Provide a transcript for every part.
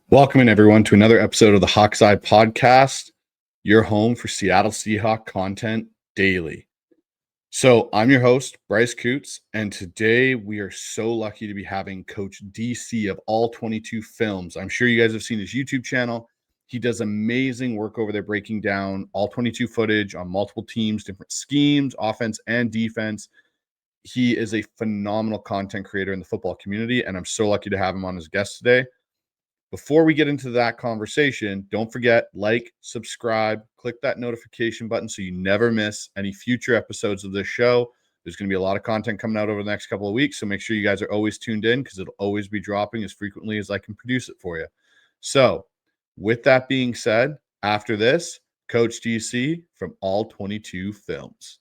Welcome in everyone to another episode of the Hawk's Eye Podcast, your home for Seattle Seahawks content daily. So I'm your host, Bryce Coots, and today we are so lucky to be having Coach DC of All 22 Films. I'm sure you guys have seen his YouTube channel. He does amazing work over there breaking down all 22 footage on multiple teams, different schemes, offense and defense. He is a phenomenal content creator in the football community, and I'm so lucky to have him on as a guest today. Before we get into that conversation, don't forget, like, subscribe, click that notification button so you never miss any future episodes of this show. There's going to be a lot of content coming out over the next couple of weeks, so make sure you guys are always tuned in because it'll always be dropping as frequently as I can produce it for you. So, with that being said, after this, Coach DC from All 22 Films.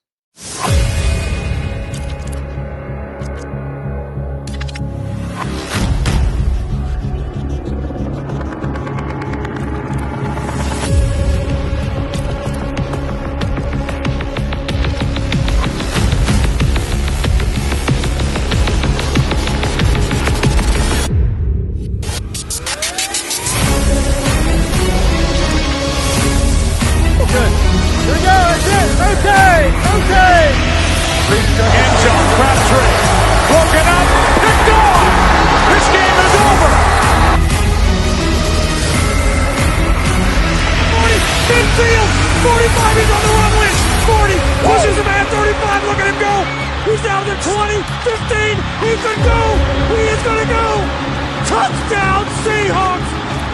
Touchdown Seahawks!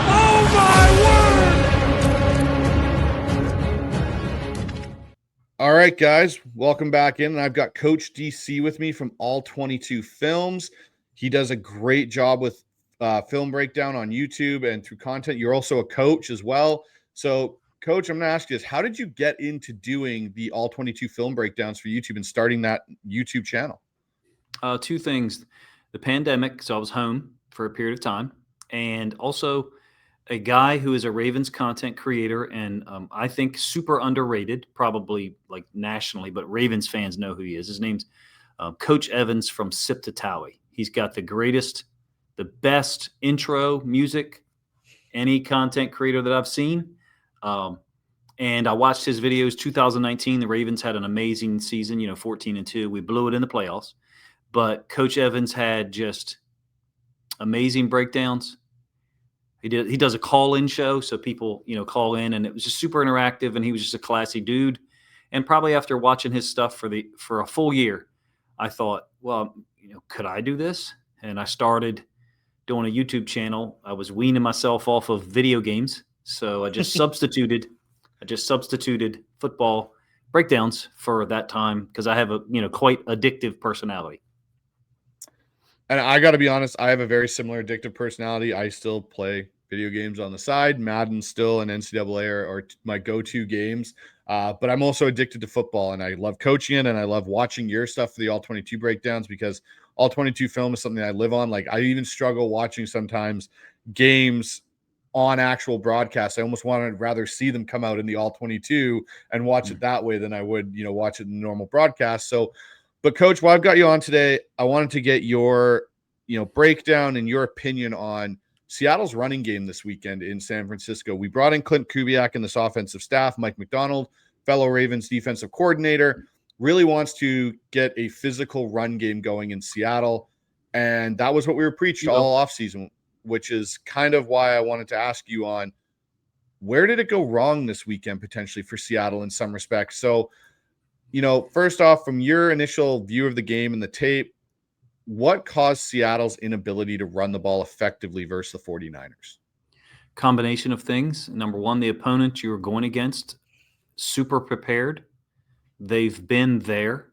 Oh my word! All right, guys, welcome back in. And I've got Coach DC with me from All 22 Films. He does a great job with film breakdown on YouTube and through content. You're also a coach as well. So, Coach, I'm going to ask you this. How did you get into doing the All 22 film breakdowns for YouTube and starting that YouTube channel? Two things. The pandemic, so I was home for a period of time, and also a guy who is a Ravens content creator and I think super underrated, probably like nationally, but Ravens fans know who he is. His name's Coach Evans from Sip to Towie. He's got the best intro music, any content creator that I've seen. And I watched his videos. 2019, the Ravens had an amazing season, 14-2. We blew it in the playoffs. But Coach Evans had just amazing breakdowns. He does a call-in show, so people, call in, and it was just super interactive, and he was just a classy dude. And probably after watching his stuff for a full year, I thought, well, could I do this? And I started doing a YouTube channel. I was weaning myself off of video games, so I just substituted football breakdowns for that time because I have a quite addictive personality. And I got to be honest, I have a very similar addictive personality. I still play video games on the side. Madden still and NCAA are my go-to games. But I'm also addicted to football, and I love coaching it, and I love watching your stuff for the All 22 breakdowns because All 22 film is something I live on. Like, I even struggle watching sometimes games on actual broadcasts. I almost want to rather see them come out in the All 22 and watch it that way than I would, watch it in the normal broadcast. So, but Coach, while I've got you on today, I wanted to get your, breakdown and your opinion on Seattle's running game this weekend in San Francisco. We brought in Clint Kubiak and this offensive staff. Mike McDonald, fellow Ravens defensive coordinator, really wants to get a physical run game going in Seattle. And that was what we were preached all offseason, which is kind of why I wanted to ask you on where did it go wrong this weekend potentially for Seattle in some respects. So, first off, from your initial view of the game and the tape, what caused Seattle's inability to run the ball effectively versus the 49ers? Combination of things. Number one, the opponent you were going against, super prepared. They've been there,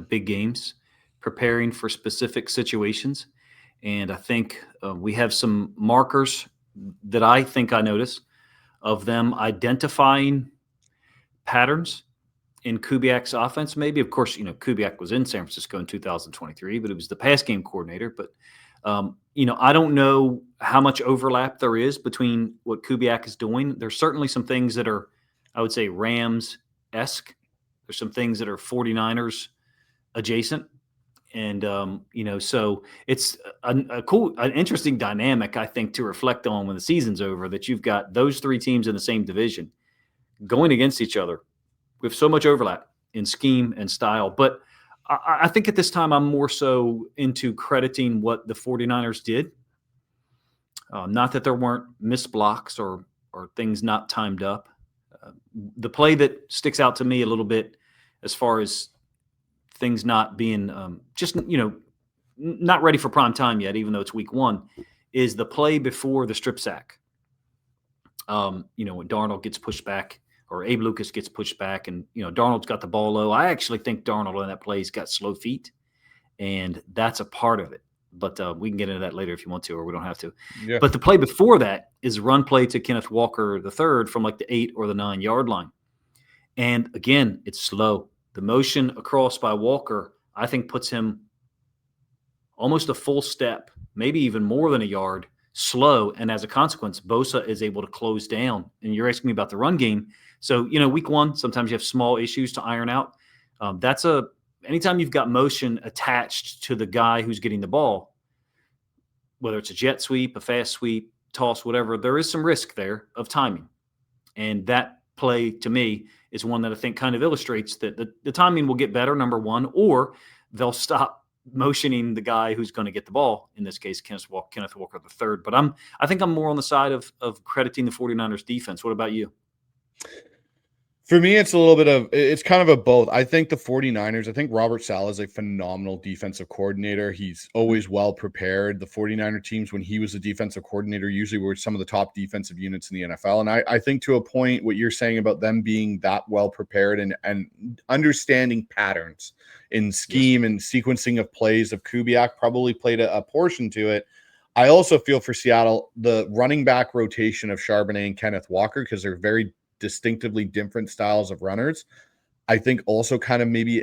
big games, preparing for specific situations. And I think we have some markers that I think I notice of them identifying patterns in Kubiak's offense, maybe. Of course, Kubiak was in San Francisco in 2023, but it was the pass game coordinator. But, I don't know how much overlap there is between what Kubiak is doing. There's certainly some things that are, I would say, Rams-esque. There's some things that are 49ers adjacent. And, so it's an interesting dynamic, I think, to reflect on when the season's over, that you've got those three teams in the same division going against each other with so much overlap in scheme and style. But I think at this time, I'm more so into crediting what the 49ers did. Not that there weren't missed blocks or things not timed up. The play that sticks out to me a little bit as far as things not being not ready for prime time yet, even though it's week one, is the play before the strip sack. When Darnold gets pushed back or Abe Lucas gets pushed back and, Darnold's got the ball low. I actually think Darnold in that play's got slow feet, and that's a part of it. But we can get into that later if you want to, or we don't have to. Yeah. But the play before that is a run play to Kenneth Walker III from like the 8 or the 9 yard line. And again, it's slow. The motion across by Walker, I think, puts him almost a full step, maybe even more than a yard, slow. And as a consequence, Bosa is able to close down. And you're asking me about the run game. So, week one, sometimes you have small issues to iron out. Anytime you've got motion attached to the guy who's getting the ball, whether it's a jet sweep, a fast sweep, toss, whatever, there is some risk there of timing. And that play, to me, is one that I think kind of illustrates that the timing will get better, number one, or they'll stop motioning the guy who's going to get the ball, in this case, Kenneth Walker III. But I think I'm more on the side of crediting the 49ers defense. What about you? For me, it's kind of a both. I think the 49ers, I think Robert Saleh is a phenomenal defensive coordinator. He's always well prepared. The 49er teams, when he was a defensive coordinator, usually were some of the top defensive units in the NFL. And I think to a point, what you're saying about them being that well prepared and understanding patterns in scheme and sequencing of plays of Kubiak probably played a portion to it. I also feel for Seattle, the running back rotation of Charbonnet and Kenneth Walker, because they're very distinctively different styles of runners, I think also kind of maybe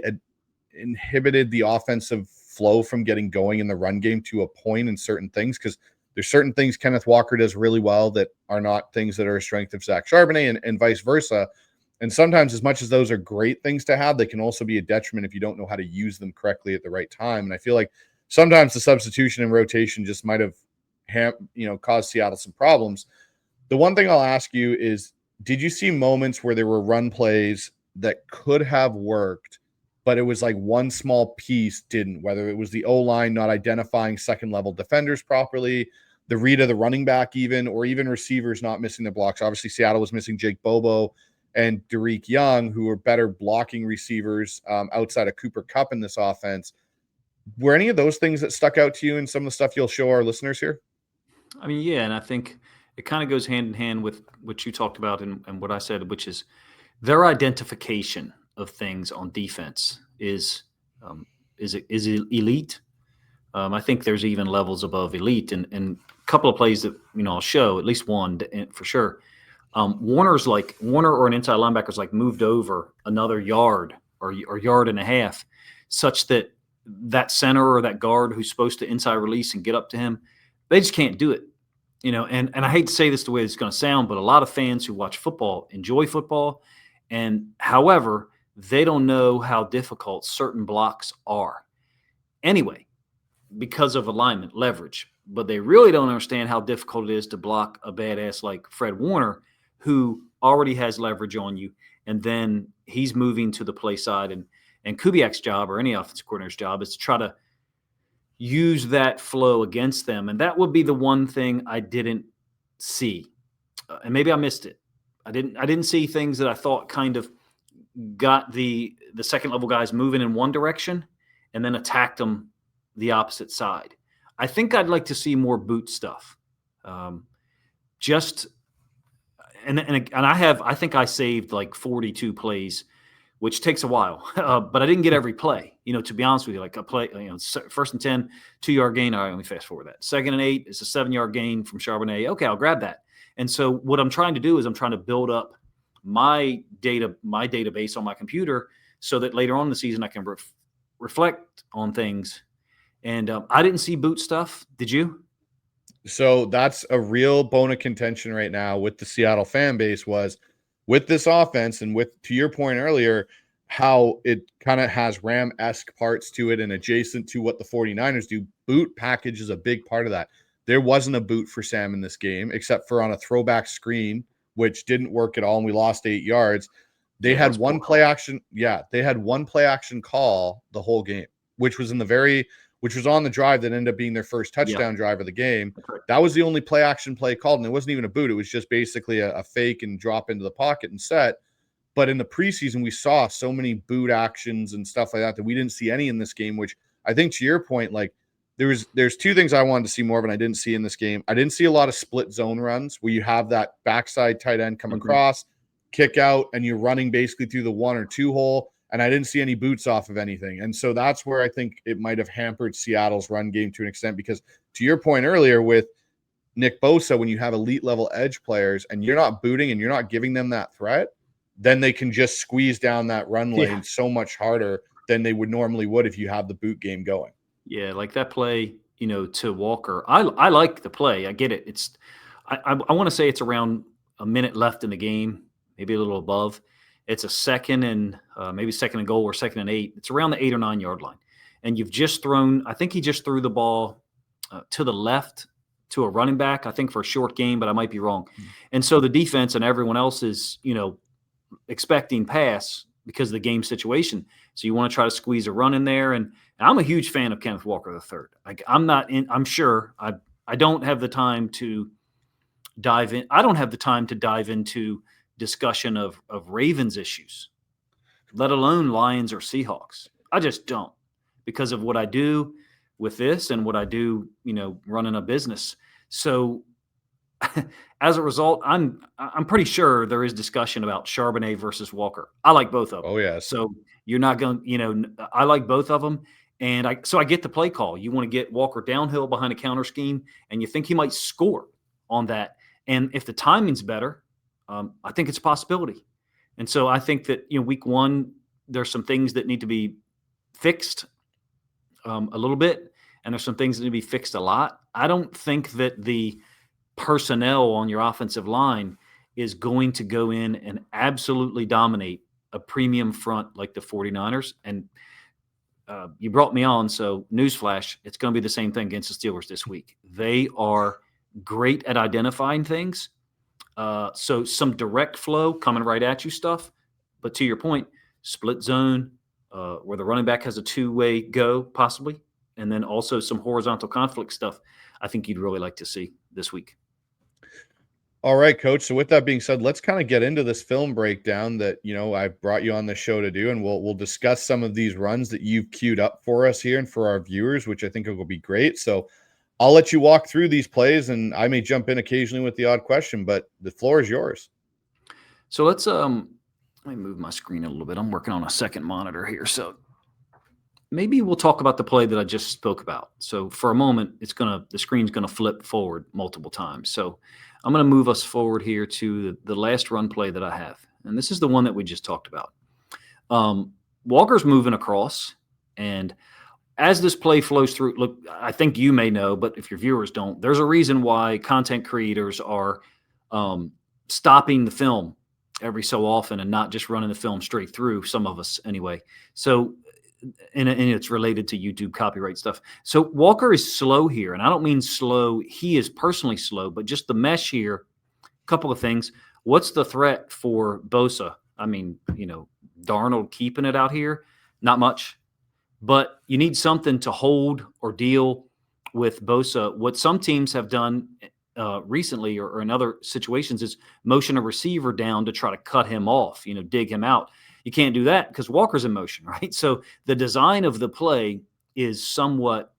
inhibited the offensive flow from getting going in the run game to a point in certain things, because there's certain things Kenneth Walker does really well that are not things that are a strength of Zach Charbonnet and vice versa. And sometimes, as much as those are great things to have, they can also be a detriment if you don't know how to use them correctly at the right time. And I feel like sometimes the substitution and rotation just might have caused Seattle some problems. The one thing I'll ask you is, did you see moments where there were run plays that could have worked, but it was like one small piece didn't, whether it was the O-line not identifying second-level defenders properly, the read of the running back even, or even receivers not missing the blocks? Obviously, Seattle was missing Jake Bobo and Derek Young, who were better blocking receivers outside of Cooper Kupp in this offense. Were any of those things that stuck out to you in some of the stuff you'll show our listeners here? I mean, yeah, and I think it kind of goes hand in hand with what you talked about and what I said, which is their identification of things on defense is elite. I think there's even levels above elite, and a couple of plays that I'll show, at least one for sure. Warner or an inside linebacker's like moved over another yard or yard and a half, such that center or that guard who's supposed to inside release and get up to him, they just can't do it. And I hate to say this the way it's going to sound, but a lot of fans who watch football enjoy football. And however, they don't know how difficult certain blocks are anyway, because of alignment, leverage. But they really don't understand how difficult it is to block a badass like Fred Warner, who already has leverage on you. And then he's moving to the play side. And Kubiak's job, or any offensive coordinator's job, is to try to use that flow against them. And that would be the one thing I didn't see. And maybe I missed it. I didn't see things that I thought kind of got the second level guys moving in one direction and then attacked them the opposite side. I think I'd like to see more boot stuff. I think I saved like 42 plays, which takes a while, but I didn't get every play. To be honest with you, like a play, first and 10, 2-yard gain. All right, let me fast forward that. 2nd and 8, it's a 7-yard gain from Charbonnet. Okay, I'll grab that. And so what I'm trying to do is I'm trying to build up my database on my computer so that later on in the season I can reflect on things. And I didn't see boot stuff. Did you? So that's a real bone of contention right now with the Seattle fan base, was with this offense and with, to your point earlier, how it kind of has Ram-esque parts to it and adjacent to what the 49ers do. Boot package is a big part of that. There wasn't a boot for Sam in this game, except for on a throwback screen, which didn't work at all, and we lost 8 yards. They had one play action. Yeah, they had one play action call the whole game, which was on the drive that ended up being their first touchdown drive of the game. Right. That was the only play action play called, and it wasn't even a boot. It was just basically a fake and drop into the pocket and set. But in the preseason, we saw so many boot actions and stuff like that we didn't see any in this game, which I think to your point, like there's 2 things I wanted to see more of and I didn't see in this game. I didn't see a lot of split zone runs where you have that backside tight end come across, kick out, and you're running basically through the 1 or 2 hole. And I didn't see any boots off of anything. And so that's where I think it might have hampered Seattle's run game to an extent, because to your point earlier with Nick Bosa, when you have elite level edge players and you're not booting and you're not giving them that threat, then they can just squeeze down that run lane so much harder than they would normally would if you have the boot game going. Yeah, like that play, to Walker. I like the play. I get it. I want to say it's around a minute left in the game, maybe a little above. It's a second and maybe second and goal or second and 8. It's around the 8 or 9 yard line. And you've just thrown, I think he just threw the ball to the left to a running back, I think for a short game, but I might be wrong. And so the defense and everyone else is, expecting pass because of the game situation. So you want to try to squeeze a run in there. And I'm a huge fan of Kenneth Walker III. I'm sure I don't have the time to dive in. I don't have the time to dive into discussion of Ravens issues, let alone Lions or Seahawks. I just don't, because of what I do with this and what I do, running a business. So as a result, I'm pretty sure there is discussion about Charbonnet versus Walker. I like both of them. Oh, yeah. So you're not going, I like both of them. And I get the play call. You want to get Walker downhill behind a counter scheme, and you think he might score on that. And if the timing's better, I think it's a possibility. And so I think that, week 1, there's some things that need to be fixed a little bit, and there's some things that need to be fixed a lot. I don't think that the personnel on your offensive line is going to go in and absolutely dominate a premium front like the 49ers. And you brought me on, so newsflash, it's going to be the same thing against the Steelers this week. They are great at identifying things. So some direct flow coming right at you stuff. But to your point, split zone, where the running back has a 2-way go possibly, and then also some horizontal conflict stuff I think you'd really like to see this week. All right, Coach. So with that being said, let's kind of get into this film breakdown that, I brought you on the show to do, and we'll discuss some of these runs that you've queued up for us here and for our viewers, which I think will be great. So I'll let you walk through these plays, and I may jump in occasionally with the odd question, but the floor is yours. So let's let me move my screen a little bit. I'm working on a second monitor here, so maybe we'll talk about the play that I just spoke about. So for a moment, the screen's gonna flip forward multiple times. So I'm going to move us forward here to the last run play that I have. And this is the one that we just talked about. Walker's moving across. And as this play flows through, look, I think you may know, but if your viewers don't, there's a reason why content creators are stopping the film every so often and not just running the film straight through, some of us anyway. So, and it's related to YouTube copyright stuff. So Walker is slow here, and I don't mean slow. He is personally slow, but just the mesh here, a couple of things. What's the threat for Bosa? I mean, Darnold keeping it out here, not much, but you need something to hold or deal with Bosa. What some teams have done recently or in other situations is motion a receiver down to try to cut him off, dig him out. You can't do that because Walker's in motion, right? So the design of the play is somewhat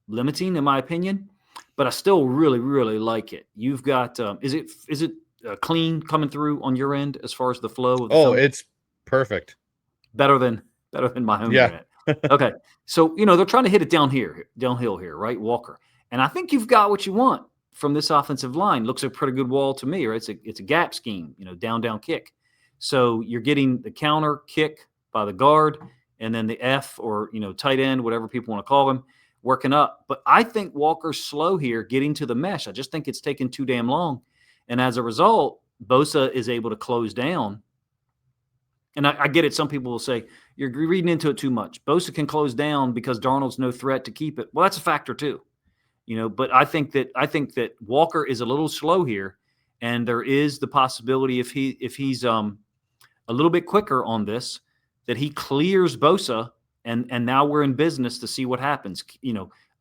limiting, in my opinion, but I still really, really like it. You've got is it clean coming through on your end as far as the flow of the film? It's perfect. Better than my home internet. Okay, so they're trying to hit it downhill here, right, Walker? And I think you've got what you want from this offensive line. Looks a pretty good wall to me, right? It's a gap scheme, down kick. So you're getting the counter kick by the guard and then the F or, tight end, whatever people want to call him, working up. But I think Walker's slow here getting to the mesh. I just think it's taken too damn long. And as a result, Bosa is able to close down And I get it. Some people will say, you're reading into it too much. Bosa can close down because Darnold's no threat to keep it. Well, that's a factor too. But I think that Walker is a little slow here, and there is the possibility if he's a little bit quicker on this, that he clears Bosa, and now we're in business to see what happens.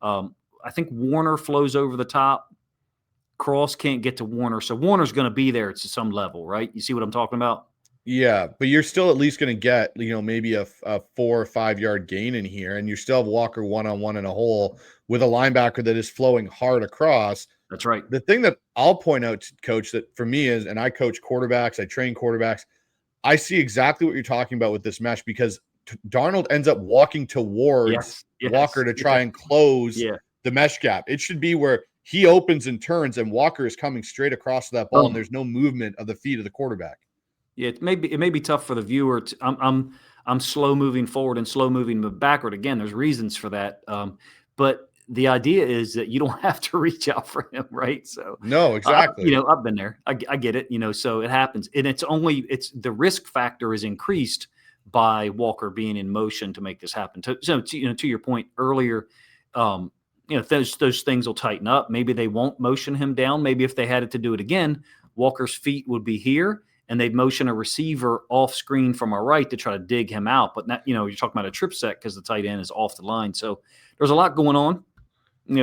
I think Warner flows over the top. Cross can't get to Warner, so Warner's going to be there to some level, right? You see what I'm talking about? Yeah, but you're still at least going to get, maybe a 4 or 5 yard gain in here, and you still have Walker one-on-one in a hole with a linebacker that is flowing hard across. That's right. The thing that I'll point out to Coach that for me is, and I coach quarterbacks, I train quarterbacks, I see exactly what you're talking about with this mesh because Darnold ends up walking towards Walker to try and close the mesh gap. It should be where he opens and turns, and Walker is coming straight across that ball, and there's no movement of the feet of the quarterback. Yeah, it may be tough for the viewer. I'm slow moving forward and slow moving backward. Again, there's reasons for that, but the idea is that you don't have to reach out for him, right? So no, exactly. I've been there. I get it. So it happens, and it's the risk factor is increased by Walker being in motion to make this happen. So to your point earlier, those things will tighten up. Maybe they won't motion him down. Maybe if they had it to do it again, Walker's feet would be here, and they'd motion a receiver off screen from our right to try to dig him out. But not, you're talking about a trip set because the tight end is off the line. So there's a lot going on.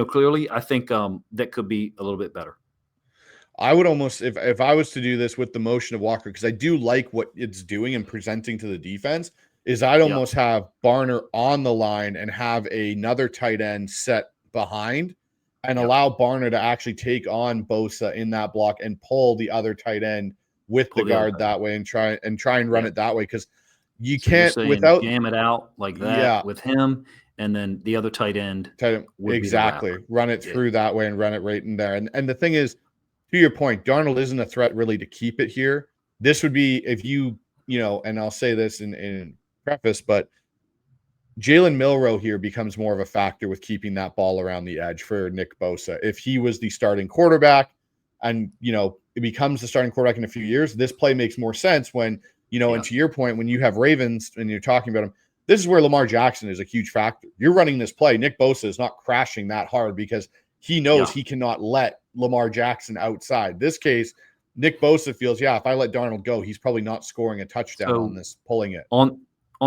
Clearly, I think that could be a little bit better. I would almost, if I was to do this with the motion of Walker, because I do like what it's doing and presenting to the defense, is I'd almost have Barner on the line and have another tight end set behind and allow Barner to actually take on Bosa in that block and pull the other tight end with the guard that way and try and run it that way, because you can't without jam it out like that with him, and then the other tight end exactly run it through that way and run it right in there. And the thing is, to your point, Darnold isn't a threat really to keep it here. This would be if and I'll say this in preface, but Jalen Milroe here becomes more of a factor with keeping that ball around the edge for Nick Bosa. If he was the starting quarterback and, it becomes the starting quarterback in a few years, this play makes more sense when, and to your point, when you have Ravens and you're talking about them, this is where Lamar Jackson is a huge factor. You're running this play. Nick Bosa is not crashing that hard because he knows he cannot let Lamar Jackson outside. This case, Nick Bosa feels, if I let Darnold go, he's probably not scoring a touchdown on this, pulling it. On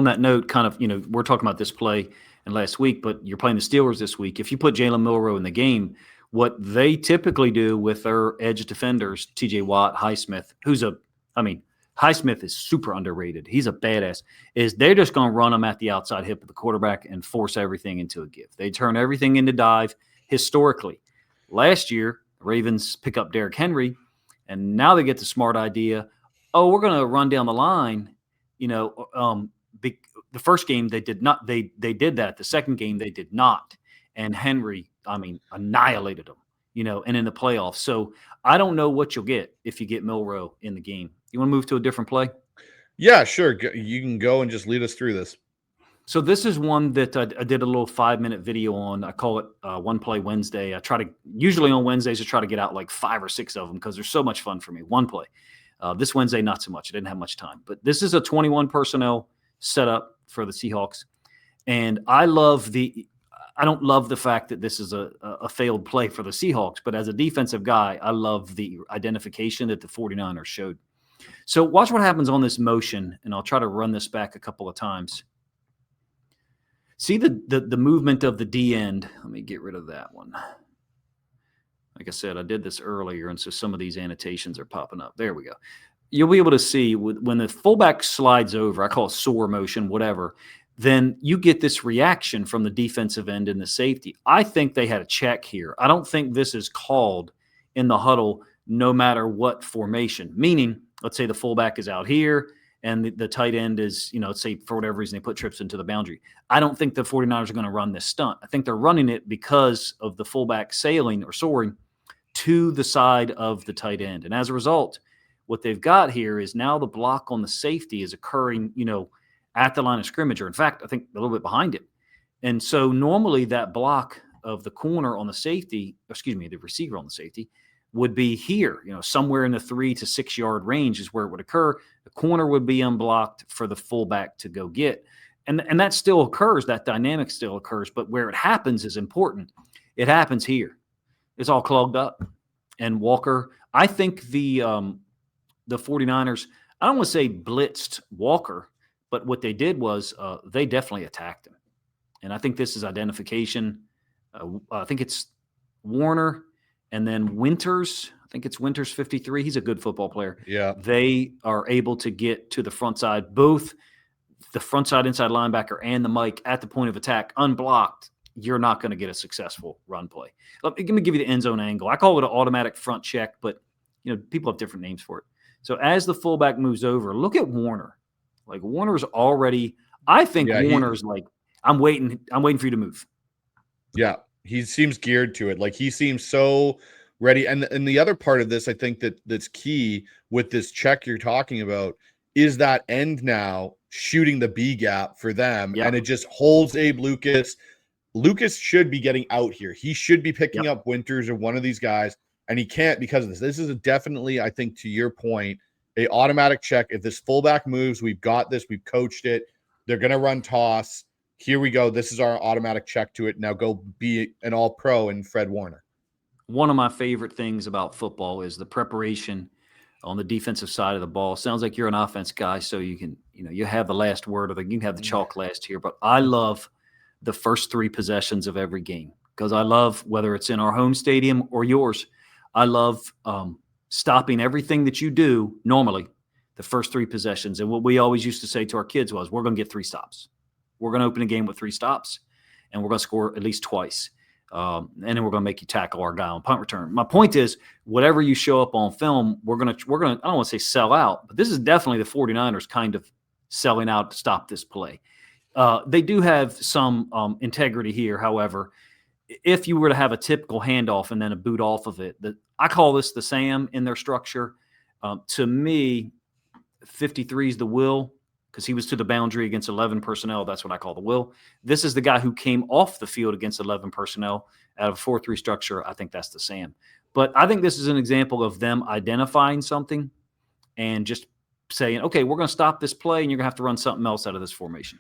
that note, kind of, we're talking about this play and last week, but you're playing the Steelers this week. If you put Jalen Milroe in the game, what they typically do with their edge defenders, TJ Watt, Highsmith, Highsmith is super underrated. He's a badass. Is they're just going to run him at the outside hip of the quarterback and force everything into a give. They turn everything into dive historically. Last year, the Ravens pick up Derrick Henry, and now they get the smart idea, we're going to run down the line. The first game they did not. They did that. The second game they did not. And Henry, annihilated them, and in the playoffs. So I don't know what you'll get if you get Milroe in the game. You want to move to a different play? Yeah, sure. You can go and just lead us through this. So this is one that I did a little 5-minute video on. I call it One Play Wednesday. Usually on Wednesdays, I try to get out like 5 or 6 of them because they're so much fun for me. One play. This Wednesday, not so much. I didn't have much time. But this is a 21 personnel setup for the Seahawks. And I don't love the fact that this is a failed play for the Seahawks, but as a defensive guy, I love the identification that the 49ers showed. So watch what happens on this motion, and I'll try to run this back a couple of times. See the movement of the D end. Let me get rid of that one. Like I said, I did this earlier, and so some of these annotations are popping up. There we go. You'll be able to see when the fullback slides over, I call it soar motion, whatever, then you get this reaction from the defensive end and the safety. I think they had a check here. I don't think this is called in the huddle no matter what formation, meaning let's say the fullback is out here and the tight end is, let's say for whatever reason they put trips into the boundary. I don't think the 49ers are going to run this stunt. I think they're running it because of the fullback sailing or soaring to the side of the tight end. And as a result, what they've got here is now the block on the safety is occurring, at the line of scrimmage, or in fact, I think a little bit behind it. And so normally that block of the corner on the safety, the receiver on the safety, would be here, somewhere in the 3 to 6 yard range is where it would occur. The corner would be unblocked for the fullback to go get. And that still occurs. That dynamic still occurs. But where it happens is important. It happens here. It's all clogged up. And Walker, I think the 49ers, I don't want to say blitzed Walker, but what they did was they definitely attacked him. And I think this is identification. I think it's Warner and then Winters. I think it's Winters 53. He's a good football player. Yeah. They are able to get to the front side, both the front side inside linebacker and the Mike at the point of attack, unblocked. You're not going to get a successful run play. Let me give you the end zone angle. I call it an automatic front check, but people have different names for it. So as the fullback moves over, look at Warner. Like Warner's already, I think Warner's like, I'm waiting for you to move. Yeah, he seems geared to it. Like he seems so ready. And the other part of this, I think that's key with this check you're talking about is that end now shooting the B gap for them. Yep. And it just holds Abe Lucas. Lucas should be getting out here. He should be picking up Winters or one of these guys, and he can't because of this. This is definitely, I think, to your point, a automatic check. If this fullback moves, we've got this. We've coached it. They're going to run toss. Here we go. This is our automatic check to it. Now go be an all-pro in Fred Warner. One of my favorite things about football is the preparation on the defensive side of the ball. Sounds like you're an offense guy, so you can, you have the last word, or you can have the chalk last here. But I love the first 3 possessions of every game because I love, whether it's in our home stadium or yours, I love stopping everything that you do normally, the first 3 possessions. And what we always used to say to our kids was, we're going to get 3 stops. We're going to open a game with 3 stops, and we're going to score at least twice. And then we're going to make you tackle our guy on punt return. My point is, whatever you show up on film, we're going to, I don't want to say sell out, but this is definitely the 49ers kind of selling out to stop this play. They do have some integrity here. However, if you were to have a typical handoff and then a boot off of it, I call this the Sam in their structure. To me, 53 is the will, because he was to the boundary against 11 personnel. That's what I call the will. This is the guy who came off the field against 11 personnel out of a 4-3 structure. I think that's the Sam. But I think this is an example of them identifying something and just saying, okay, we're going to stop this play, and you're going to have to run something else out of this formation.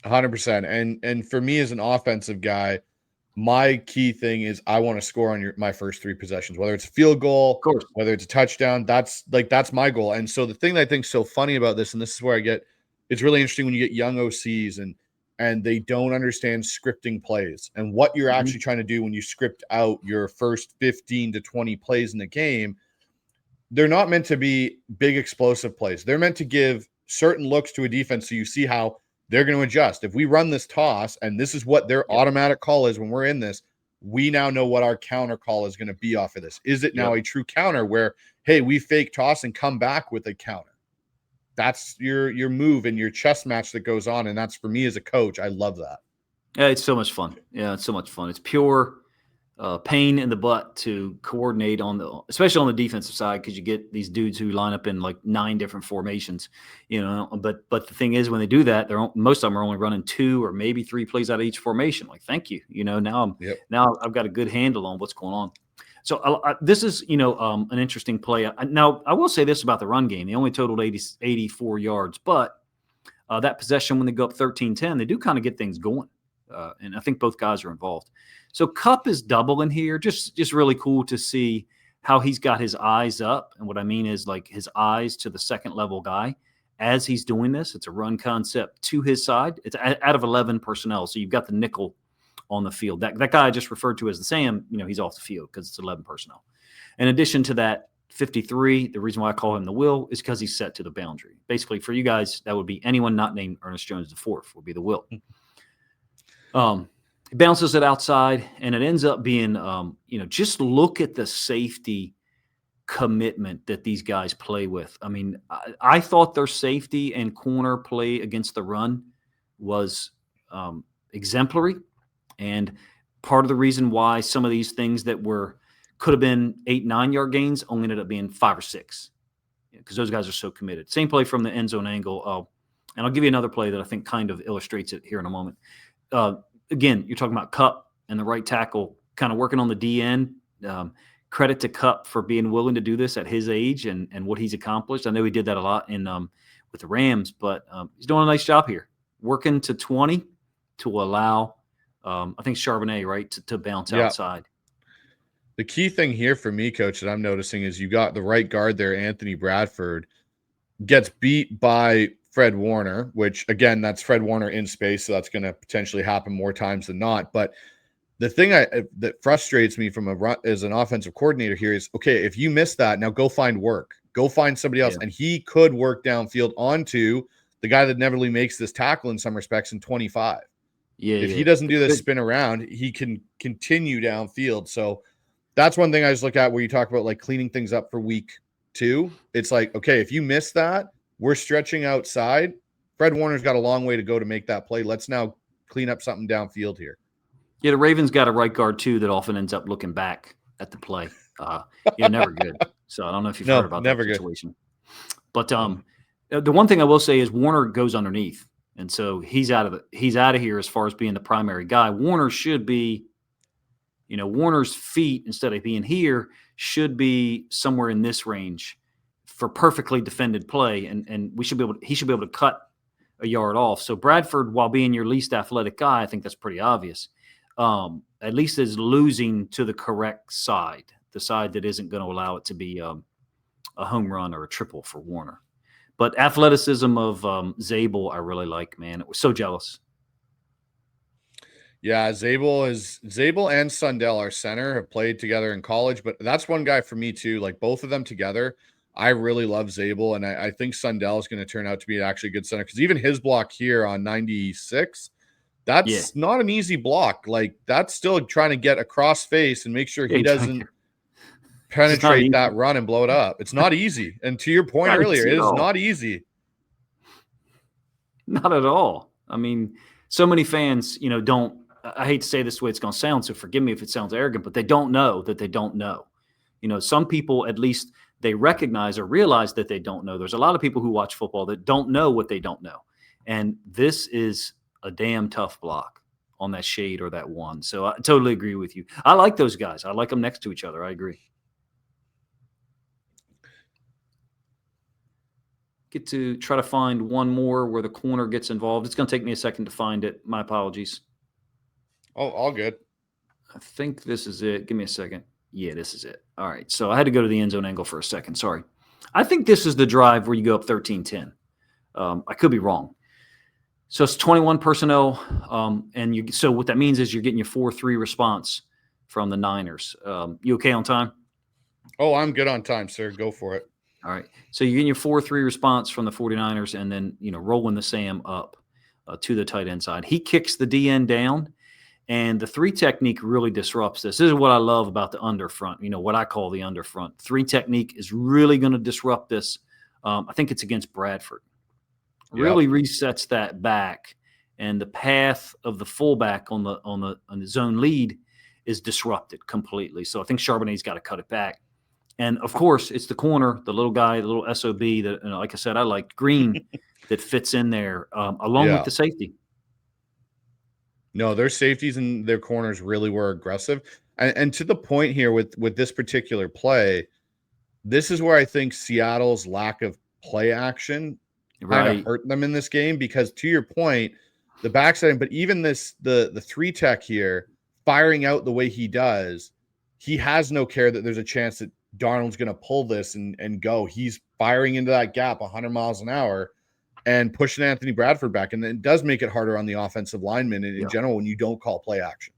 100%. And for me as an offensive guy, my key thing is I want to score on my first 3 possessions, whether it's a field goal, of course, whether it's a touchdown. That's my goal. And so the thing that I think is so funny about this, and this is where it's really interesting when you get young OCs and they don't understand scripting plays and what you're actually trying to do when you script out your first 15 to 20 plays in the game. They're not meant to be big explosive plays. They're meant to give certain looks to a defense so you see how they're going to adjust. If we run this toss, and this is what their automatic call is when we're in this, we now know what our counter call is going to be off of this. Is it now a true counter where, hey, we fake toss and come back with a counter? That's your move and your chess match that goes on. And that's, for me as a coach, I love that. Yeah, it's so much fun. Yeah, it's so much fun. It's pure pain in the butt to coordinate especially on the defensive side, because you get these dudes who line up in like 9 different formations, but the thing is, when they do that, most of them are only running 2 or maybe 3 plays out of each formation. Like, thank you. Now I've got a good handle on what's going on. So this is, an interesting play. Now I will say this about the run game. They only totaled 84 yards, but that possession, when they go up 13-10, they do kind of get things going. And I think both guys are involved. So Kupp is double in here. Just really cool to see how he's got his eyes up. And what I mean is, like, his eyes to the second level guy as he's doing this. It's a run concept to his side. It's out of 11 personnel. So you've got the nickel on the field. That guy I just referred to as the Sam, he's off the field because it's 11 personnel. In addition to that, 53, the reason why I call him the will is because he's set to the boundary. Basically, for you guys, that would be anyone not named Ernest Jones IV would be the will. It bounces it outside, and it ends up being, just look at the safety commitment that these guys play with. I mean, I thought their safety and corner play against the run was exemplary, and part of the reason why some of these things that could have been 8-9 yard gains only ended up being 5 or 6, because those guys are so committed. Same play from the end zone angle, and I'll give you another play that I think kind of illustrates it here in a moment. Again, you're talking about Kupp and the right tackle kind of working on the D end. credit to Cup for being willing to do this at his age and what he's accomplished. I know he did that a lot in with the Rams, but he's doing a nice job here, working to 20 to allow, I think Charbonnet, right, to bounce outside. The key thing here for me, Coach, that I'm noticing is you got the right guard there, Anthony Bradford, gets beat by Fred Warner, which, again, that's Fred Warner in space, so that's going to potentially happen more times than not. But the thing that frustrates me as an offensive coordinator here is, okay, if you miss that, now go find work. Go find somebody else. Yeah. And he could work downfield onto the guy that inevitably makes this tackle in some respects in 25. Yeah. If he doesn't do this spin around, he can continue downfield. So that's one thing I just look at where you talk about like cleaning things up for week 2. It's like, okay, if you miss that, we're stretching outside. Fred Warner's got a long way to go to make that play. Let's now clean up something downfield here. Yeah, the Ravens got a right guard too that often ends up looking back at the play. Never good. So I don't know if you've heard about that situation. But the one thing I will say is Warner goes underneath, and so he's out of here as far as being the primary guy. Warner should be, Warner's feet, instead of being here, should be somewhere in this range for perfectly defended play, and he should be able to cut a yard off. So Bradford, while being your least athletic guy, I think that's pretty obvious. At least is losing to the correct side, the side that isn't going to allow it to be a home run or a triple for Warner. But athleticism of Zabel, I really like, man. It was so jealous. Yeah, Zabel and Sundell, our center, have played together in college, but that's one guy for me too. Like both of them together, I really love Zabel, and I think Sundell is going to turn out to be actually a good center because even his block here on 96, that's not an easy block. Like that's still trying to get across face and make sure he doesn't penetrate that run and blow it up. It's not easy. And to your point earlier, it is not easy. Not at all. I mean, so many fans, don't, I hate to say this the way it's going to sound, so forgive me if it sounds arrogant, but they don't know that they don't know. Some people, at least they recognize or realize that they don't know. There's a lot of people who watch football that don't know what they don't know. And this is a damn tough block on that shade or that one. So I totally agree with you. I like those guys. I like them next to each other. I agree. Get to try to find one more where the corner gets involved. It's going to take me a second to find it. My apologies. Oh, all good. I think this is it. Give me a second. Yeah, this is it. All right. So I had to go to the end zone angle for a second. Sorry. I think this is the drive where you go up 13-10. I could be wrong. So it's 21 personnel. So what that means is you're getting your 4-3 response from the Niners. You okay on time? Oh, I'm good on time, sir. Go for it. All right. So you're getting your 4-3 response from the 49ers and then, rolling the Sam up to the tight end side. He kicks the DN down, and the 3 technique really disrupts this. This is what I love about the under front, what I call the under front. 3 technique is really going to disrupt this. I think it's against Bradford. Really resets that back, and the path of the fullback on the zone lead is disrupted completely. So I think Charbonnet's got to cut it back. And of course, it's the corner, the little guy, the little SOB that, like I said, I like Green that fits in there along with the safety. No, their safeties and their corners really were aggressive. And to the point here with this particular play, this is where I think Seattle's lack of play action kind of hurt them in this game, because to your point, the backside, but even the 3 tech here firing out the way he does, he has no care that there's a chance that Darnold's going to pull this and go. He's firing into that gap 100 miles an hour and pushing Anthony Bradford back. And it does make it harder on the offensive linemen in general when you don't call play action.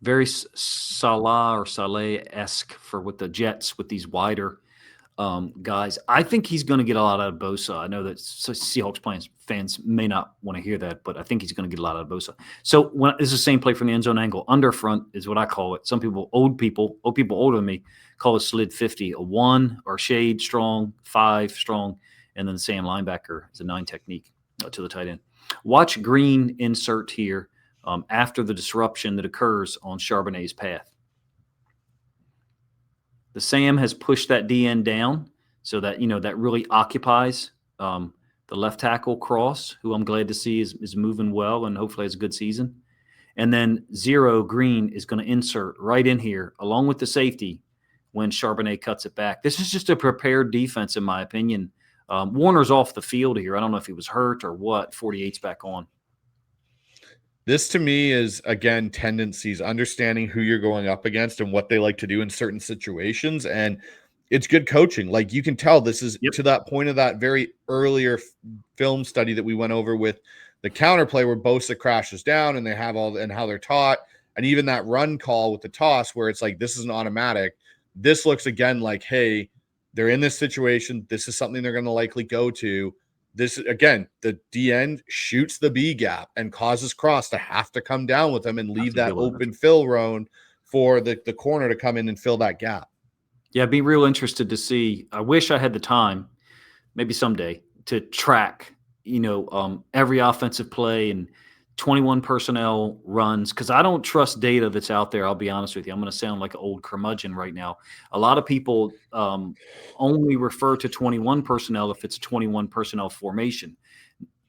Very Salah or Saleh-esque with the Jets with these wider guys. I think he's going to get a lot out of Bosa. I know that Seahawks fans may not want to hear that, but I think he's going to get a lot out of Bosa. So this is the same play from the end zone angle. Under front is what I call it. Some people, old people older than me, call it slid 50, a 1 or shade strong, 5 strong, and then the Sam linebacker is a 9 technique to the tight end. Watch Green insert here after the disruption that occurs on Charbonnet's path. The Sam has pushed that DN down so that, that really occupies the left tackle Cross, who I'm glad to see is moving well and hopefully has a good season. And then 0 Green is going to insert right in here along with the safety when Charbonnet cuts it back. This is just a prepared defense, in my opinion. Warner's off the field here. I don't know if he was hurt or what. 48's back on. This to me is, again, tendencies, understanding who you're going up against and what they like to do in certain situations. And it's good coaching. Like, you can tell this is to that point of that very earlier film study that we went over with the counterplay where Bosa crashes down and they have all, and how they're taught. And even that run call with the toss where it's like, this is an automatic. This looks again like, hey, they're in this situation. This is something they're going to likely go to. This, again, the D end shoots the B gap and causes Cross to have to come down with him and leave that open fill road for the corner to come in and fill that gap. Yeah, I'd be real interested to see. I wish I had the time, maybe someday, to track, every offensive play and 21 personnel runs, because I don't trust data that's out there. I'll be honest with you. I'm going to sound like an old curmudgeon right now. A lot of people only refer to 21 personnel if it's a 21 personnel formation.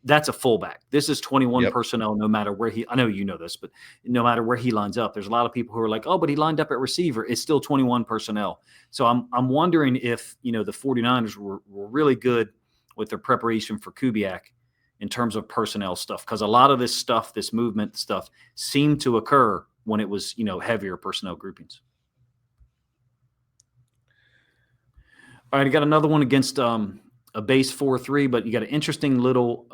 That's a fullback. This is 21 personnel no matter where I know you know this, but no matter where he lines up. There's a lot of people who are like, oh, but he lined up at receiver. It's still 21 personnel. So I'm wondering if, the 49ers were really good with their preparation for Kubiak in terms of personnel stuff, because a lot of this stuff, this movement stuff, seemed to occur when it was, heavier personnel groupings. All right, I got another one against a base 4-3, but you got an interesting little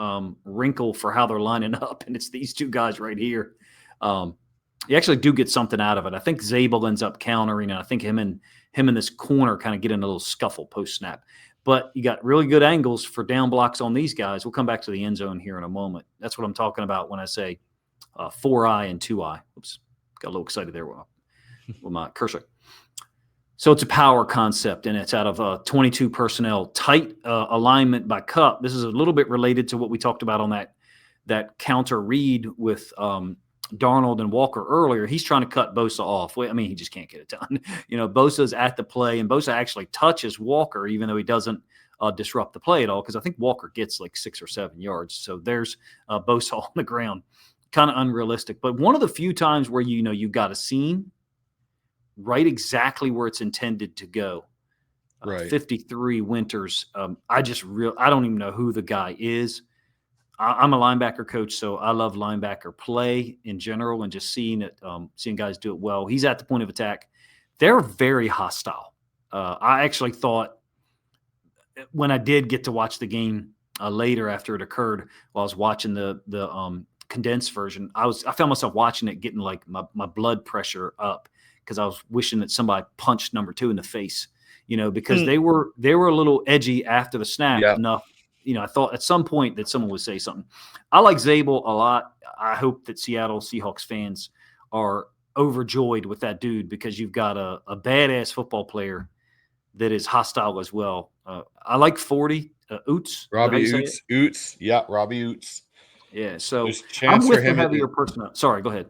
wrinkle for how they're lining up, and it's these two guys right here. You actually do get something out of it. I think Zabel ends up countering, and I think him and this corner kind of get in a little scuffle post-snap. But you got really good angles for down blocks on these guys. We'll come back to the end zone here in a moment. That's what I'm talking about when I say 4-eye and 2-eye. Oops, got a little excited there with my cursor. So it's a power concept, and it's out of 22 personnel, tight alignment by cup. This is a little bit related to what we talked about on that counter read with Darnold and Walker earlier. He's trying to cut Bosa off. He just can't get it done. Bosa's at the play, and Bosa actually touches Walker, even though he doesn't disrupt the play at all, because I think Walker gets like 6 or 7 yards. So there's Bosa on the ground. Kind of unrealistic. But one of the few times where you got a scene right exactly where it's intended to go. Right. 53 Winters. I don't even know who the guy is. I'm a linebacker coach, so I love linebacker play in general, and just seeing guys do it well. He's at the point of attack. They're very hostile. I actually thought, when I did get to watch the game later after it occurred, while I was watching the condensed version, I found myself watching it, getting like my blood pressure up, because I was wishing that somebody punched number 2 in the face, because they were a little edgy after the snap enough. I thought at some point that someone would say something. I like Zabel a lot. I hope that Seattle Seahawks fans are overjoyed with that dude, because you've got a badass football player that is hostile as well. I like 40, Oots. Robbie Oots. Yeah, Robbie Oots. Yeah, so I'm with the heavier personnel. Sorry, go ahead.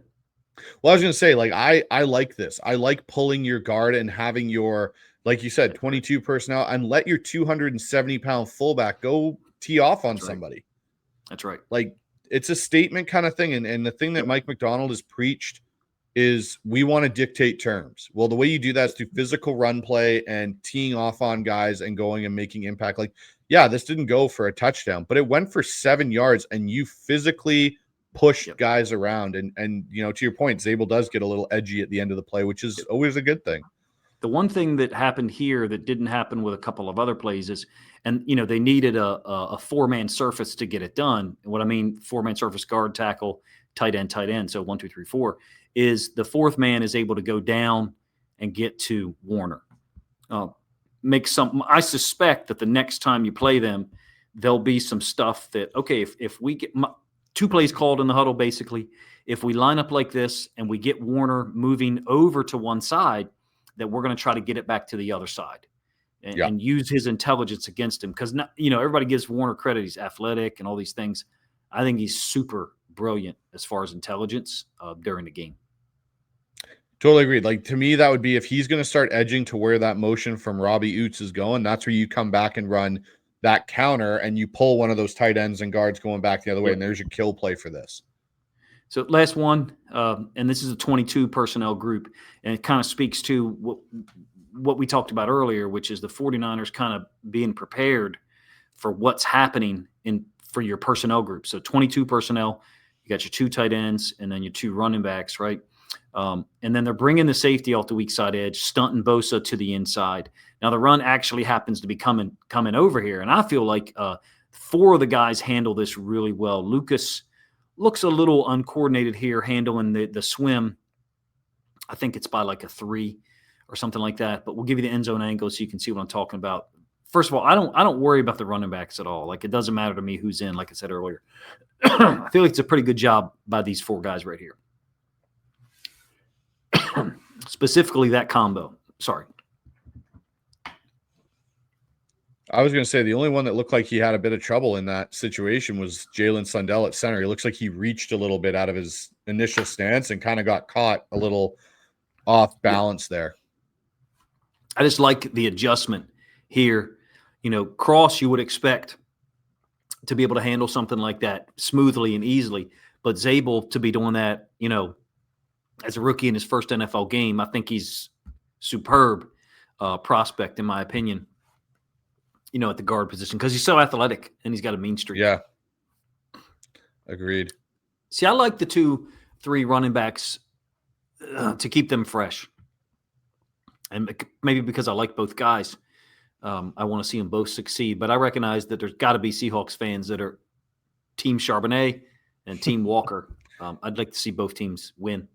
Well, I was going to say, like, I like this. I like pulling your guard and having your, like you said, 22 personnel, and let your 270-pound fullback go tee off on somebody. That's right. Like, it's a statement kind of thing. And the thing that Mike McDonald has preached is we want to dictate terms. Well, the way you do that is through physical run play and teeing off on guys and going and making impact. Like, yeah, this didn't go for a touchdown, but it went for 7 yards, and you physically pushed guys around. And to your point, Zabel does get a little edgy at the end of the play, which is always a good thing. The one thing that happened here that didn't happen with a couple of other plays is, and they needed a 4-man surface to get it done. And what I mean, 4-man surface, guard, tackle, tight end. So 1, 2, 3, 4 is the 4th man is able to go down and get to Warner. I suspect that the next time you play them, there'll be some stuff that, okay, if we get 2 plays called in the huddle, basically, if we line up like this and we get Warner moving over to one side, that we're going to try to get it back to the other side and use his intelligence against him. Because, everybody gives Warner credit. He's athletic and all these things. I think he's super brilliant as far as intelligence during the game. Totally agreed. Like, to me, that would be if he's going to start edging to where that motion from Robbie Oots is going, that's where you come back and run that counter and you pull one of those tight ends and guards going back the other way. And there's your kill play for this. So last one, and this is a 22 personnel group, and it kind of speaks to what we talked about earlier, which is the 49ers kind of being prepared for what's happening for your personnel group. So 22 personnel, you got your 2 tight ends and then your 2 running backs, right? And then they're bringing the safety off the weak side edge, stunting Bosa to the inside. Now the run actually happens to be coming over here, and I feel like 4 of the guys handle this really well. Lucas looks a little uncoordinated here handling the swim. I think it's by like a 3 or something like that, but we'll give you the end zone angle so you can see what I'm talking about. First of all, I don't worry about the running backs at all. Like, it doesn't matter to me who's in, like I said earlier. I feel like it's a pretty good job by these 4 guys right here. Specifically that combo. Sorry. I was going to say the only one that looked like he had a bit of trouble in that situation was Jalen Sundell at center. He looks like he reached a little bit out of his initial stance and kind of got caught a little off balance there. I just like the adjustment here. Cross you would expect to be able to handle something like that smoothly and easily, but Zabel to be doing that, as a rookie in his first NFL game, I think he's superb prospect in my opinion. At the guard position, because he's so athletic and he's got a mean streak. Yeah. Agreed. See, I like the 2-3 running backs to keep them fresh. And maybe because I like both guys, I want to see them both succeed. But I recognize that there's got to be Seahawks fans that are Team Charbonnet and Team Walker. I'd like to see both teams win.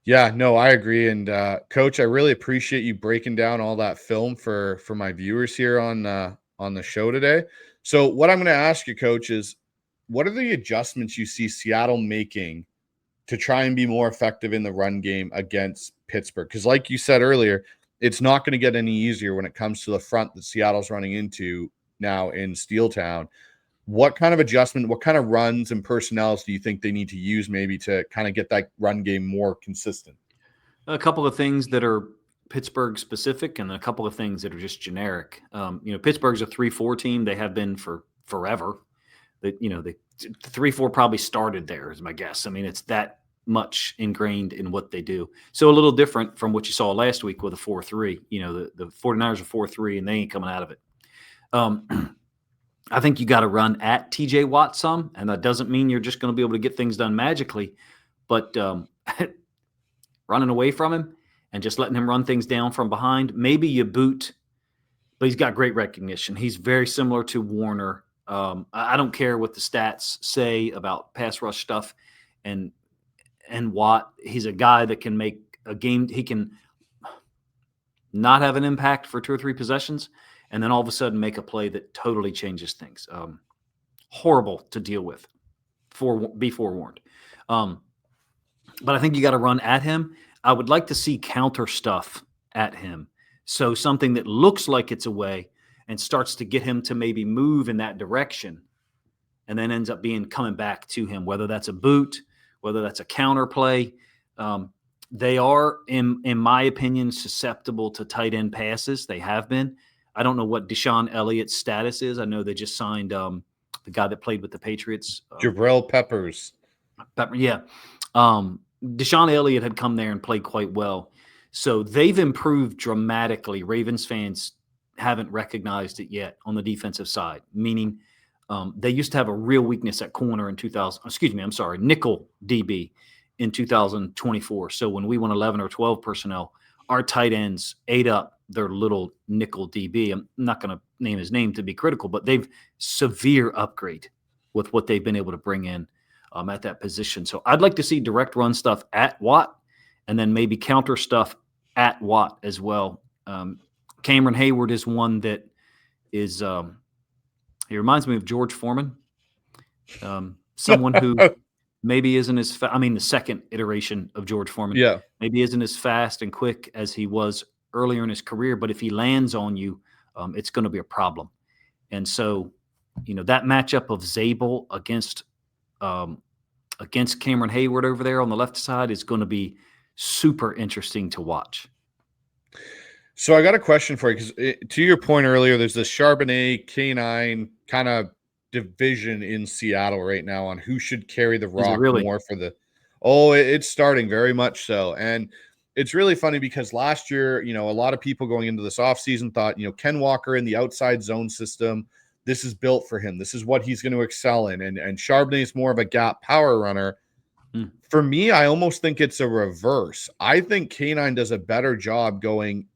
Yeah, no, I agree. And Coach, I really appreciate you breaking down all that film for my viewers here on the show today. So what I'm going to ask you, Coach, is what are the adjustments you see Seattle making to try and be more effective in the run game against Pittsburgh? Because like you said earlier, it's not going to get any easier when it comes to the front that Seattle's running into now in Steeltown. What kind of adjustment, what kind of runs and personnels do you think they need to use maybe to kind of get that run game more consistent? A couple of things that are Pittsburgh specific and a couple of things that are just generic. Pittsburgh's a 3-4 team. They have been for forever. The 3-4 probably started there is my guess. I mean, it's that much ingrained in what they do. So a little different from what you saw last week with a 4-3. The 49ers are 4-3 and they ain't coming out of it. I think you got to run at TJ Watt some, and that doesn't mean you're just going to be able to get things done magically, but running away from him and just letting him run things down from behind. Maybe you boot, but he's got great recognition. He's very similar to Warner. I don't care what the stats say about pass rush stuff and Watt. He's a guy that can make a game. He can not have an impact for 2 or 3 possessions, and then all of a sudden make a play that totally changes things. Horrible to deal with. Be forewarned. But I think you got to run at him. I would like to see counter stuff at him. So something that looks like it's away and starts to get him to maybe move in that direction and then ends up coming back to him, whether that's a boot, whether that's a counter play. They are, in my opinion, susceptible to tight end passes. They have been. I don't know what Deshaun Elliott's status is. I know they just signed the guy that played with the Patriots. Jabril Peppers. Yeah. Deshaun Elliott had come there and played quite well. So they've improved dramatically. Ravens fans haven't recognized it yet on the defensive side, meaning they used to have a real weakness at corner in nickel DB in 2024. So when we went 11 or 12 personnel, our tight ends ate up their little nickel DB. I'm not going to name his name to be critical, but they've severe upgrade with what they've been able to bring in at that position. So I'd like to see direct run stuff at Watt and then maybe counter stuff at Watt as well. Cameron Hayward is one that is he reminds me of George Foreman, someone who maybe isn't as the second iteration of George Foreman. Yeah. Maybe isn't as fast and quick as he was earlier in his career, but if he lands on you, it's going to be a problem. And so, that matchup of Zabel against Cameron Hayward over there on the left side is going to be super interesting to watch. So I got a question for you, because to your point earlier, there's this Charbonnet K9 kind of division in Seattle right now on who should carry the rock more for the. Oh, it's starting very much so. And it's really funny because last year, a lot of people going into this offseason thought, Ken Walker in the outside zone system, this is built for him. This is what he's going to excel in. And Charbonnet is more of a gap power runner. For me, I almost think it's a reverse. I think K9 does a better job going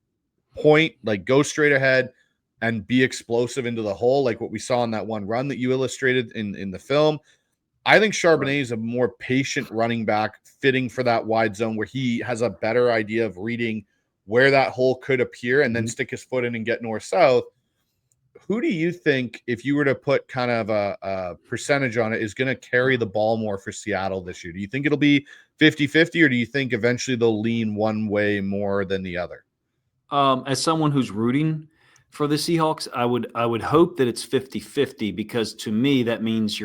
point, like go straight ahead and be explosive into the hole, like what we saw in that one run that you illustrated in the film. I think Charbonnet is a more patient running back fitting for that wide zone where he has a better idea of reading where that hole could appear and then stick his foot in and get north-south. Who do you think, if you were to put kind of a percentage on it, is going to carry the ball more for Seattle this year? Do you think it'll be 50-50, or do you think eventually they'll lean one way more than the other? As someone who's rooting for the Seahawks, I would hope that it's 50-50, because to me that means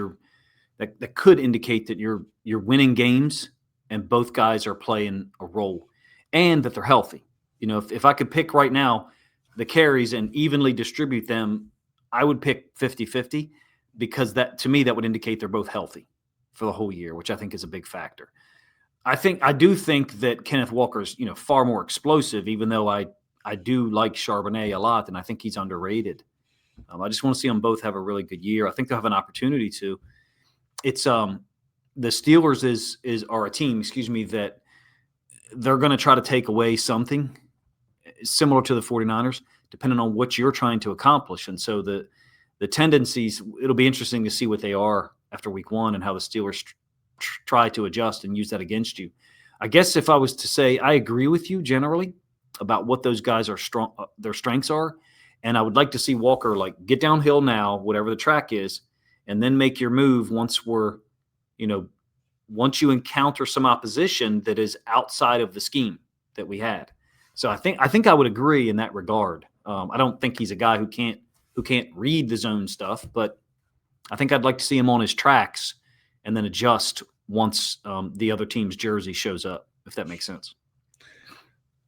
that could indicate that you're winning games and both guys are playing a role and that they're healthy. If I could pick right now the carries and evenly distribute them, I would pick 50-50, because that, to me, that would indicate they're both healthy for the whole year, which I think is a big factor. I do think that Kenneth Walker's, far more explosive, even though I do like Charbonnet a lot, and I think he's underrated. I just want to see them both have a really good year. I think they'll have an opportunity to. It's the Steelers are a team, that they're going to try to take away something similar to the 49ers, depending on what you're trying to accomplish. And so the tendencies, it'll be interesting to see what they are after week one and how the Steelers try to adjust and use that against you. I guess if I was to say, I agree with you generally about what those guys are strong, their strengths are. And I would like to see Walker get downhill now, whatever the track is, and then make your move once once you encounter some opposition that is outside of the scheme that we had. So I think I would agree in that regard. I don't think he's a guy who can't read the zone stuff, but I think I'd like to see him on his tracks and then adjust once the other team's jersey shows up, if that makes sense.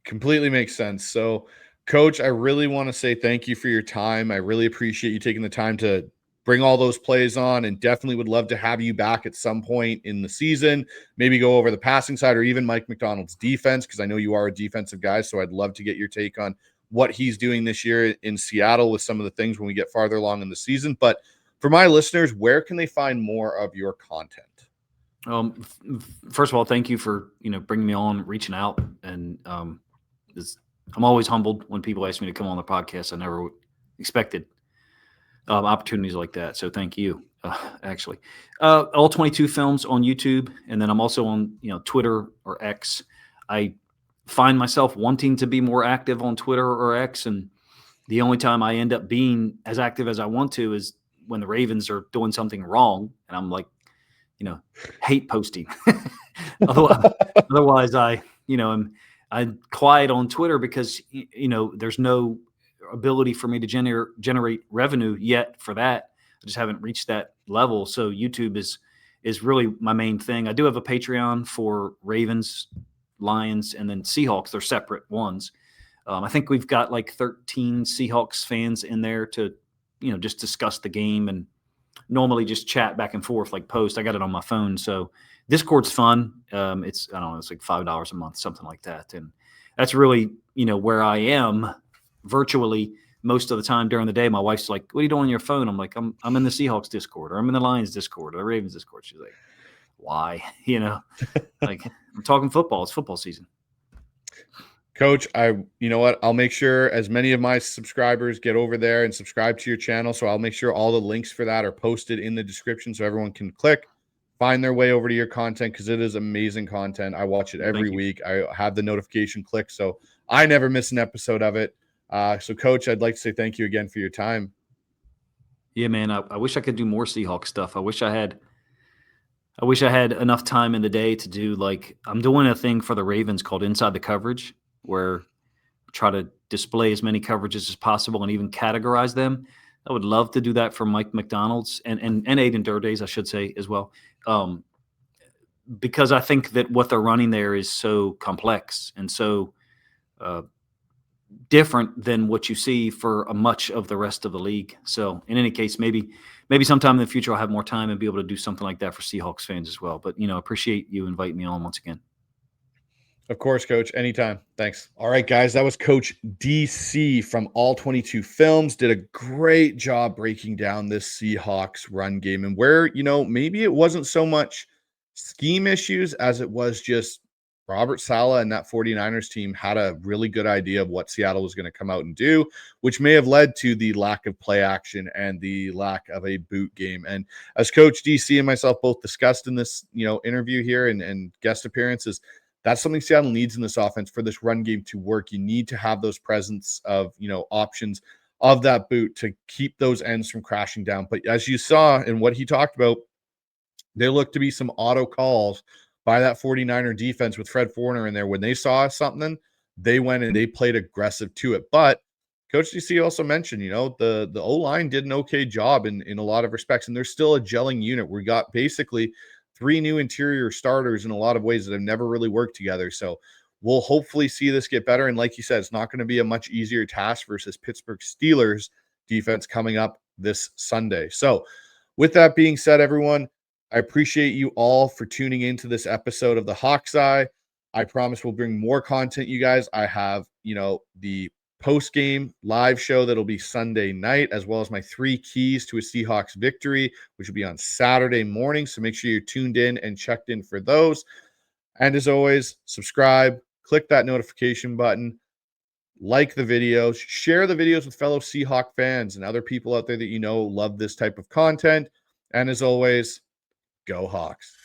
Completely makes sense. So, Coach, I really want to say thank you for your time. I really appreciate you taking the time to bring all those plays on, and definitely would love to have you back at some point in the season, maybe go over the passing side or even Mike McDonald's defense, because I know you are a defensive guy. So I'd love to get your take on what he's doing this year in Seattle with some of the things when we get farther along in the season. But for my listeners, where can they find more of your content? First of all, thank you for, bringing me on, reaching out. And I'm always humbled when people ask me to come on the podcast. I never expected opportunities like that. So thank you, actually. All 22 films on YouTube. And then I'm also on, Twitter or X. I find myself wanting to be more active on Twitter or X. And the only time I end up being as active as I want to is when the Ravens are doing something wrong. And I'm hate posting. Otherwise I'm quiet on Twitter because, there's no ability for me to generate revenue yet for that. I just haven't reached that level. So YouTube is really my main thing. I do have a Patreon for Ravens, Lions, and then Seahawks. They're separate ones. I think we've got 13 Seahawks fans in there to, just discuss the game and normally just chat back and forth, post. I got it on my phone. So Discord's fun. It's, I don't know, it's $5 a month, something like that. And that's really, where I am virtually most of the time during the day. My wife's like, what are you doing on your phone? I'm like, I'm in the Seahawks Discord, or I'm in the Lions Discord, or the Ravens Discord. She's like, why? I'm talking football. It's football season. Coach, you know what? I'll make sure as many of my subscribers get over there and subscribe to your channel. So I'll make sure all the links for that are posted in the description so everyone can click, find their way over to your content, because it is amazing content. I watch it every week. I have the notification click, so I never miss an episode of it. So, Coach, I'd like to say thank you again for your time. Yeah, man. I wish I could do more Seahawks stuff. I wish I had enough time in the day to do I'm doing a thing for the Ravens called Inside the Coverage, where I try to display as many coverages as possible and even categorize them. I would love to do that for Mike McDonald's and Aiden Durdays, I should say, as well. Because I think that what they're running there is so complex and so different than what you see for much of the rest of the league. So in any case, maybe sometime in the future I'll have more time and be able to do something like that for Seahawks fans as well. But, appreciate you inviting me on once again. Of course, Coach. Anytime. Thanks. All right, guys. That was Coach DC from All 22 Films. Did a great job breaking down this Seahawks run game and where, maybe it wasn't so much scheme issues as it was just Robert Saleh and that 49ers team had a really good idea of what Seattle was going to come out and do, which may have led to the lack of play action and the lack of a boot game. And as Coach DC and myself both discussed in this, interview here and guest appearances, that's something Seattle needs in this offense for this run game to work. You need to have those presence of, options of that boot to keep those ends from crashing down. But as you saw in what he talked about, there looked to be some auto calls by that 49er defense with Fred Forner in there. When they saw something, they went and they played aggressive to it. But Coach DC also mentioned, the O-line did an okay job in a lot of respects, and there's still a gelling unit. We got basically 3 new interior starters in a lot of ways that have never really worked together. So we'll hopefully see this get better. And like you said, it's not going to be a much easier task versus Pittsburgh Steelers defense coming up this Sunday. So with that being said, everyone, I appreciate you all for tuning into this episode of the Hawk's Eye. I promise we'll bring more content, you guys. I have, the post-game live show that'll be Sunday night, as well as my 3 keys to a Seahawks victory, which will be on Saturday morning. So make sure you're tuned in and checked in for those. And as always, subscribe, click that notification button, like the videos, share the videos with fellow Seahawk fans and other people out there that love this type of content. And as always, go Hawks.